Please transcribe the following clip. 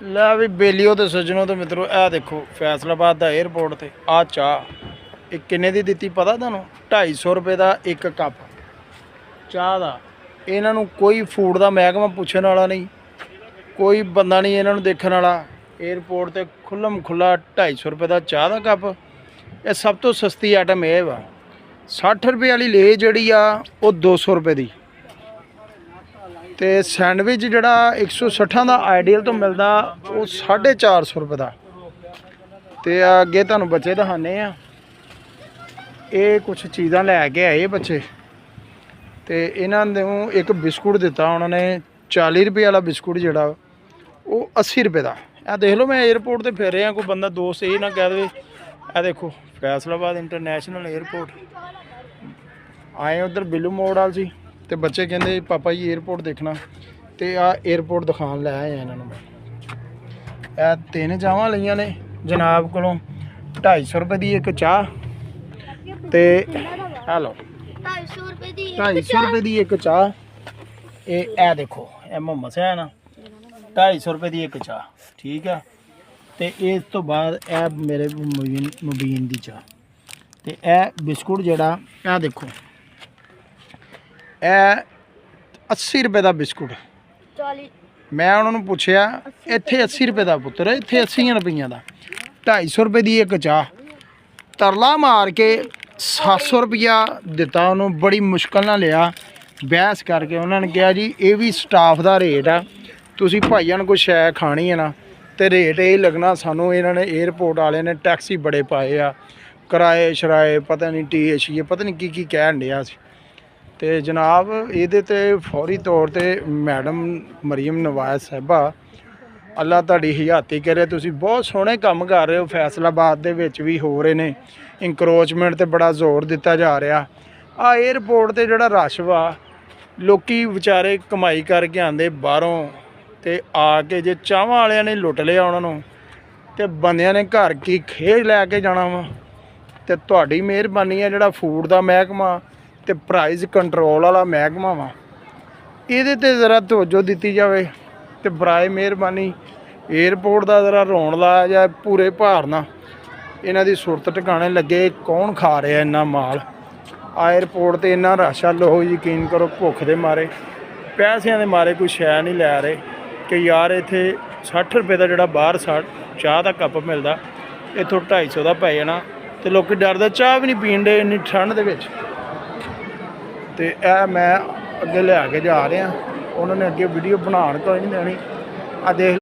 ਲੈ ਵੀ ਬੇਲੀਓ ਤੇ ਸੱਜਣੋ ਤੇ ਮਿੱਤਰੋ ਇਹ ਦੇਖੋ ਫੈਸਲਾਬਾਦ ਦਾ 에ਅਰਪੋਰਟ ਤੇ ਆ ਚਾਹ ਇਹ ਕਿੰਨੇ ਦੀ ਦਿੱਤੀ ਪਤਾ ਤੁਹਾਨੂੰ 250 ਰੁਪਏ ਦਾ ਇੱਕ ਕੱਪ ਚਾਹ ਦਾ। ਇਹਨਾਂ ਨੂੰ ਕੋਈ ਫੂਡ ਦਾ ਮਹਿਕਮਾ ਪੁੱਛਣ ਵਾਲਾ ਨਹੀਂ, ਕੋਈ ਬੰਦਾ ਨਹੀਂ ਇਹਨਾਂ ਨੂੰ ਦੇਖਣ ਵਾਲਾ। 에ਅਰਪੋਰਟ ਤੇ ਖੁੱਲ੍ਹਮ ਖੁੱਲ੍ਹਾ 250 ਰੁਪਏ ਦਾ ਚਾਹ ਦਾ ਕੱਪ। ਇਹ ਸਭ ਤੋਂ ਸਸਤੀ ਆਈਟਮ ਇਹ ਵਾ। 60 ਰੁਪਏ ਵਾਲੀ ਲੇ ਜਿਹੜੀ ਆ ਉਹ 200 ਰੁਪਏ ਦੀ। ਤੇ ਸੈਂਡਵਿਚ ਜਿਹੜਾ 160 ਦਾ ਆਈਡੀਅਲ ਤੋਂ ਮਿਲਦਾ ਉਹ 450 ਰੁਪਏ ਦਾ। ਤੇ ਅੱਗੇ ਤੁਹਾਨੂੰ ਬੱਚੇ ਦਿਖਾਉਂਦੇ ਆ, ਇਹ ਕੁਛ ਚੀਜ਼ਾਂ ਲੈ ਕੇ ਆਏ ਬੱਚੇ। ਤੇ ਇਹਨਾਂ ਨੂੰ ਇੱਕ ਬਿਸਕੁਟ ਦਿੱਤਾ ਉਹਨਾਂ ਨੇ 40 ਰੁਪਏ ਵਾਲਾ ਬਿਸਕੁਟ ਜਿਹੜਾ ਉਹ 80 ਰੁਪਏ ਦਾ। ਇਹ ਦੇਖ ਲਓ ਮੈਂ 에ਅਰਪੋਰਟ ਤੇ ਫਿਰ ਰਿਹਾ, ਕੋਈ ਬੰਦਾ ਦੋਸਤ ਇਹ ਨਾ ਕਹਿ ਦੇਵੇ। ਇਹ ਦੇਖੋ ਫੈਸਲਾਬਾਦ ਇੰਟਰਨੈਸ਼ਨਲ 에ਅਰਪੋਰਟ ਆਏ ਉਧਰ ਬਿੱਲੂ ਮੋੜ ਵਾਲ ਸੀ ਤੇ ਬੱਚੇ ਕਹਿੰਦੇ ਪਾਪਾ ਜੀ 에ਅਰਪੋਰਟ ਦੇਖਣਾ ਤੇ ਆ 에ਅਰਪੋਰਟ ਦਿਖਾਉਣ ਲੈ ਆਇਆ ਇਹਨਾਂ ਨੂੰ। ਇਹ 3 ਚਾਹਾਂ ਲਈਆਂ ਨੇ ਜਨਾਬ ਕੋਲੋਂ 250 ਰੁਪਏ ਦੀ ਇੱਕ ਚਾਹ ਤੇ ਹੈਲੋ 250 ਰੁਪਏ ਦੀ ਇੱਕ ਚਾਹ। ਇਹ ਦੇਖੋ ਇਹ ਮੁਹੰਮਦ ਹੈ ਨਾ 250 ਰੁਪਏ ਦੀ ਇੱਕ ਚਾਹ, ਠੀਕ ਆ। ਤੇ ਇਸ ਤੋਂ ਬਾਅਦ ਇਹ ਮੇਰੇ ਮੁਬੀਨ ਦੀ ਚਾਹ ਤੇ ਇਹ ਬਿਸਕੁਟ ਜਿਹੜਾ ਇਹ ਦੇਖੋ ਇਹ 80 ਰੁਪਏ ਦਾ ਬਿਸਕੁਟ। ਮੈਂ ਉਹਨਾਂ ਨੂੰ ਪੁੱਛਿਆ ਇੱਥੇ 80 ਰੁਪਏ ਦਾ ਪੁੱਤਰ, ਇੱਥੇ 80 ਰੁਪਈਆਂ ਦਾ 250 ਰੁਪਏ ਦੀ ਇੱਕ ਚਾਹ। ਤਰਲਾ ਮਾਰ ਕੇ 700 ਰੁਪਈਆ ਦਿੱਤਾ ਉਹਨੂੰ, ਬੜੀ ਮੁਸ਼ਕਲ ਨਾਲ ਲਿਆ। ਬਹਿਸ ਕਰਕੇ ਉਹਨਾਂ ਨੇ ਕਿਹਾ ਜੀ ਇਹ ਵੀ ਸਟਾਫ ਦਾ ਰੇਟ ਆ, ਤੁਸੀਂ ਭਾਈਆਂ ਨੂੰ ਕੋਈ ਸ਼ੈ ਖਾਣੀ ਹੈ ਨਾ ਤੇ ਰੇਟ ਇਹ ਲੱਗਣਾ ਸਾਨੂੰ। ਇਹਨਾਂ ਨੇ 에ਅਰਪੋਰਟ ਵਾਲਿਆਂ ਨੇ ਟੈਕਸੀ ਬੜੇ ਪਾਏ ਆ, ਕਿਰਾਏ ਸ਼ਰਾਏ ਪਤਾ ਨਹੀਂ THE ਪਤਾ ਨਹੀਂ ਕੀ ਕਹਿਣ ਡਿਆ ਸੀ। ਤੇ ਜਨਾਬ ਇਹਦੇ ਤੇ ਫੌਰੀ ਤੌਰ ਤੇ ਮੈਡਮ ਮਰੀਮ ਨਵਾਜ਼ ਸਾਹਿਬਾ ਅੱਲਾ ਤੁਹਾਡੀ ਹਯਾਤੀ ਕਰੇ, ਤੁਸੀਂ ਬਹੁਤ ਸੋਹਣੇ ਕੰਮ ਕਰ ਰਹੇ ਹੋ। ਫੈਸਲਾਬਾਦ ਦੇ ਵਿੱਚ ਵੀ ਹੋ ਰਹੇ ਨੇ ਇੰਕਰੋਚਮੈਂਟ ਤੇ ਬੜਾ ਜ਼ੋਰ ਦਿੱਤਾ ਜਾ ਰਿਹਾ। ਆ 에ਅਰਪੋਰਟ ਤੇ ਜਿਹੜਾ ਰਸ਼ ਵਾ, ਲੋਕੀ ਵਿਚਾਰੇ ਕਮਾਈ ਕਰਕੇ ਆਉਂਦੇ ਬਾਹਰੋਂ ਤੇ ਆ ਕੇ ਜੇ ਚਾਹਾਂ ਵਾਲਿਆਂ ਨੇ ਲੁੱਟ ਲਿਆ ਉਹਨਾਂ ਨੂੰ ਤੇ ਬੰਦਿਆਂ ਨੇ ਘਰ ਕੀ ਖੇਡ ਲੈ ਕੇ ਜਾਣਾ ਵਾ। ਤੇ ਤੁਹਾਡੀ ਮਿਹਰਬਾਨੀ ਹੈ ਜਿਹੜਾ ਫੂਡ ਦਾ ਮਹਿਕਮਾ ਤੇ ਪ੍ਰਾਈਜ਼ ਕੰਟਰੋਲ ਵਾਲਾ ਮਹਿਕਮਾ ਵਾ, ਇਹਦੇ ਤੇ ਜ਼ਰਾ ਤਵੱਜੋ ਦਿੱਤੀ ਜਾਵੇ ਤੇ ਬਰਾਏ ਮਿਹਰਬਾਨੀ 에ਅਰਪੋਰਟ ਦਾ ਜ਼ਰਾ ਰੋਣ ਲਾਇਆ ਜਾਏ ਪੂਰੇ ਭਾਰ ਨਾਲ। ਇਹਨਾਂ ਦੀ ਸੁਰਤ ਟਿਕਾਣੇ ਲੱਗੇ, ਕੌਣ ਖਾ ਰਿਹਾ ਇੰਨਾ ਮਾਲ। ਆ 에ਅਰਪੋਰਟ ਤੇ ਇੰਨਾ ਰਸ਼ ਆ, ਲੋ ਯਕੀਨ ਕਰੋ ਭੁੱਖ ਦੇ ਮਾਰੇ ਪੈਸਿਆਂ ਦੇ ਮਾਰੇ ਕੋਈ ਸ਼ੈ ਨਹੀਂ ਲੈ ਰਹੇ ਕਿ ਯਾਰ ਇੱਥੇ 60 ਰੁਪਏ ਦਾ ਜਿਹੜਾ ਬਾਹਰ ਚਾਹ ਦਾ ਕੱਪ ਮਿਲਦਾ ਇੱਥੋਂ 250 ਦਾ ਪੈ ਜਾਣਾ। ਤੇ ਲੋਕੀ ਡਰਦੇ ਚਾਹ ਵੀ ਨਹੀਂ ਪੀਣ ਦੇ ਇੰਨੀ ਠੰਡ ਦੇ ਵਿੱਚ। ਤੇ ਇਹ ਮੈਂ ਅੱਗੇ ਲਿਆ ਕੇ ਜਾ ਰਿਹਾ, ਉਹਨਾਂ ਨੇ ਅੱਗੇ ਵੀਡੀਓ ਬਣਾਉਣ ਕੋਈ ਨਹੀਂ ਦੇਣੀ। ਆ ਦੇਖ